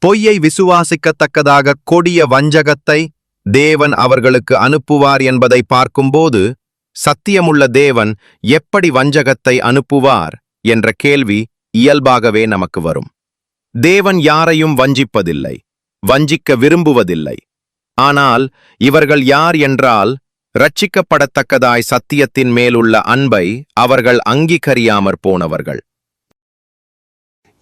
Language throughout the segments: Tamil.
பொய்யை விசுவாசிக்கத்தக்கதாக கொடிய வஞ்சகத்தை தேவன் அவர்களுக்கு அனுப்புவார் என்பதை பார்க்கும்போது, சத்தியமுள்ள தேவன் எப்படி வஞ்சகத்தை அனுப்புவார் என்ற கேள்வி இயல்பாகவே நமக்கு வரும். தேவன் யாரையும் வஞ்சிப்பதில்லை, வஞ்சிக்க விரும்புவதில்லை. ஆனால் இவர்கள் யார் என்றால், இரட்சிக்கப்படத்தக்கதாய் சத்தியத்தின் மேலுள்ள அன்பை அவர்கள் அங்கீகரியாமற் போனவர்கள்.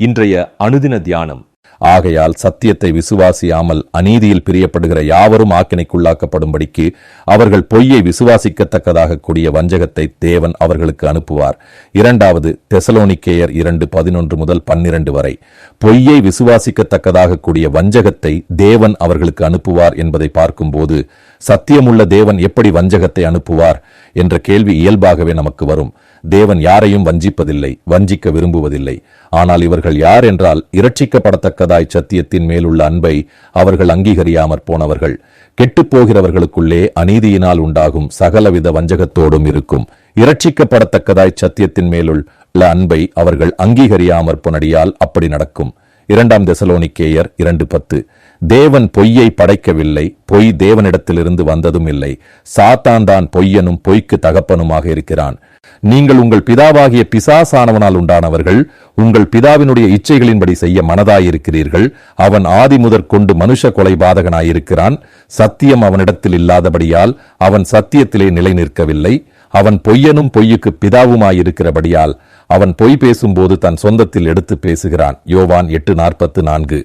இன்றைய அனுதின தியானம். ஆகையால் சத்தியத்தை விசுவாசியாமல் அநீதியில் பிரியப்படுகிற யாவரும் ஆக்கினைக்குள்ளாக்கப்படும்படிக்கு அவர்கள் பொய்யை விசுவாசிக்கத்தக்கதாக கூடிய வஞ்சகத்தை தேவன் அவர்களுக்கு அனுப்புவார். 2 தெசலோனிக்கேயர் 2:11-12 வரை. பொய்யை விசுவாசிக்கத்தக்கதாக கூடிய வஞ்சகத்தை தேவன் அவர்களுக்கு அனுப்புவார் என்பதை பார்க்கும்போது, சத்தியமுள்ள தேவன் எப்படி வஞ்சகத்தை அனுப்புவார் என்ற கேள்வி இயல்பாகவே நமக்கு வரும். தேவன் யாரையும் வஞ்சிப்பதில்லை, வஞ்சிக்க விரும்புவதில்லை. ஆனால் இவர்கள் யார் என்றால், இரட்சிக்கப்படத்தக்கதாய் சத்தியத்தின் மேலுள்ள அன்பை அவர்கள் அங்கீகரியாமற் போனவர்கள். கெட்டுப்போகிறவர்களுக்குள்ளே அநீதியினால் உண்டாகும் சகலவித வஞ்சகத்தோடும் இருக்கும். இரட்சிக்கப்படத்தக்கதாய் சத்தியத்தின் மேலுள்ள அன்பை அவர்கள் அங்கீகரியாமற் போனடியால் அப்படி நடக்கும். 2 தெசலோனிக்கேயர் 2:10. தேவன் பொய்யை படைக்கவில்லை, பொய் தேவனிடத்திலிருந்து வந்ததும் இல்லை. சாத்தான் தான் பொய்யனும் பொய்க்கு தகப்பனுமாக இருக்கிறான். நீங்கள் உங்கள் பிதாவாகிய பிசாசானவனால் உண்டானவர்கள், உங்கள் பிதாவினுடைய இச்சைகளின்படி செய்ய மனதாயிருக்கிறீர்கள். அவன் ஆதி முதற்கொண்டு மனுஷ கொலை பாதகனாயிருக்கிறான். சத்தியம் அவனிடத்தில் இல்லாதபடியால் அவன் சத்தியத்திலே நிலை நிற்கவில்லை. அவன் பொய்யனும் பொய்யுக்கு பிதாவுமாயிருக்கிறபடியால் அவன் பொய் பேசும்போது தன் சொந்தத்தில் எடுத்து பேசுகிறான். யோவான் 8:44.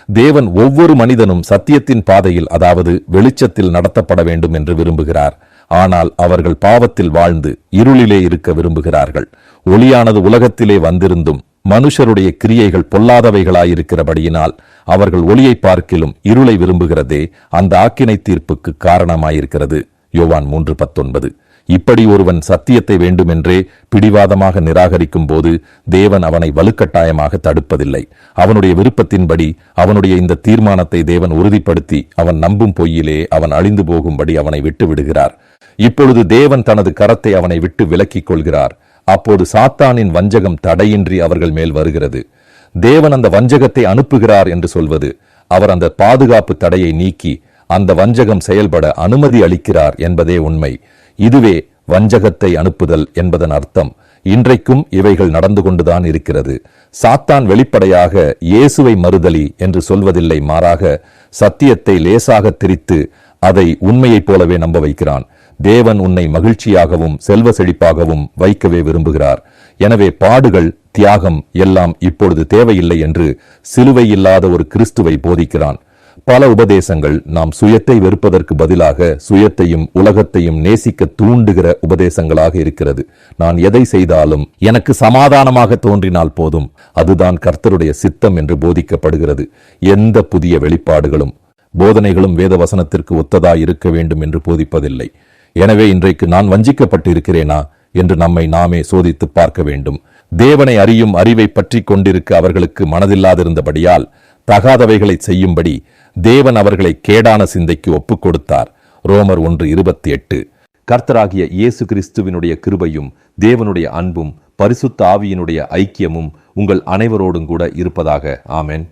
தேவன் ஒவ்வொரு மனிதனும் சத்தியத்தின் பாதையில், அதாவது வெளிச்சத்தில் நடத்தப்பட வேண்டும் என்று விரும்புகிறார். ஆனால் அவர்கள் பாவத்தில் வாழ்ந்து இருளிலே இருக்க விரும்புகிறார்கள். ஒளியானது உலகத்திலே வந்திருந்தும் மனுஷருடைய கிரியைகள் பொல்லாதவைகளாயிருக்கிறபடியினால் அவர்கள் ஒளியை பார்க்கிலும் இருளை விரும்புகிறதே அந்த ஆக்கினை தீர்ப்புக்கு காரணமாயிருக்கிறது. யோவான் 3:19. இப்படி ஒருவன் சத்தியத்தை வேண்டுமென்றே பிடிவாதமாக நிராகரிக்கும் போது தேவன் அவனை வலுக்கட்டாயமாக தடுப்பதில்லை. அவனுடைய விருப்பத்தின்படி அவனுடைய இந்த தீர்மானத்தை தேவன் உறுதிப்படுத்தி அவன் நம்பும் பொய்யிலே அவன் அழிந்து போகும்படி அவனை விட்டு விடுகிறார். இப்பொழுது தேவன் தனது கரத்தை அவனை விட்டு விலக்கிக் கொள்கிறார். அப்போது சாத்தானின் வஞ்சகம் தடையின்றி அவர்கள் மேல் வருகிறது. தேவன் அந்த வஞ்சகத்தை அனுப்புகிறார் என்று சொல்வது, அவர் அந்த பாதுகாப்பு தடையை நீக்கி அந்த வஞ்சகம் செயல்பட அனுமதி அளிக்கிறார் என்பதே உண்மை. இதுவே வஞ்சகத்தை அனுப்புதல் என்பதன் அர்த்தம். இன்றைக்கும் இவைகள் நடந்து கொண்டுதான் இருக்கிறது. சாத்தான் வெளிப்படையாக இயேசுவை மறுதலி என்று சொல்வதில்லை, மாறாக சத்தியத்தை லேசாக திரித்து அதை உண்மையைப் போலவே நம்ப வைக்கிறான். தேவன் உன்னை மகிழ்ச்சியாகவும் செல்வ செழிப்பாகவும் வைக்கவே விரும்புகிறார். எனவே பாடுகள், தியாகம் எல்லாம் இப்பொழுது தேவையில்லை என்று சிலுவை இல்லாத ஒரு கிறிஸ்துவை போதிக்கிறான். பல உபதேசங்கள் நாம் சுயத்தை வெறுப்பதற்கு பதிலாக சுயத்தையும் உலகத்தையும் நேசிக்க தூண்டுகிற உபதேசங்களாக இருக்கிறது. நான் எதை செய்தாலும் எனக்கு சமாதானமாக தோன்றினால் போதும், அதுதான் கர்த்தருடைய சித்தம் என்று போதிக்கப்படுகிறது. எந்த புதிய வெளிப்பாடுகளும் போதனைகளும் வேத வசனத்திற்கு ஒத்ததாய் இருக்க வேண்டும் என்று போதிப்பதில்லை. எனவே இன்றைக்கு நான் வஞ்சிக்கப்பட்டு இருக்கிறேனா என்று நம்மை நாமே சோதித்து பார்க்க வேண்டும். தேவனை அறியும் அறிவை பற்றி கொண்டிருக்க அவர்களுக்கு மனதில்லாதிருந்தபடியால் தகாதவைகளை செய்யும்படி தேவன் அவர்களை கேடான சிந்தைக்கு ஒப்புக் கொடுத்தார். ரோமர் 1:28. கர்த்தராகிய இயேசு கிறிஸ்துவினுடைய கிருபையும் தேவனுடைய அன்பும் பரிசுத்த ஆவியினுடைய ஐக்கியமும் உங்கள் அனைவரோடும் கூட இருப்பதாக. ஆமென்.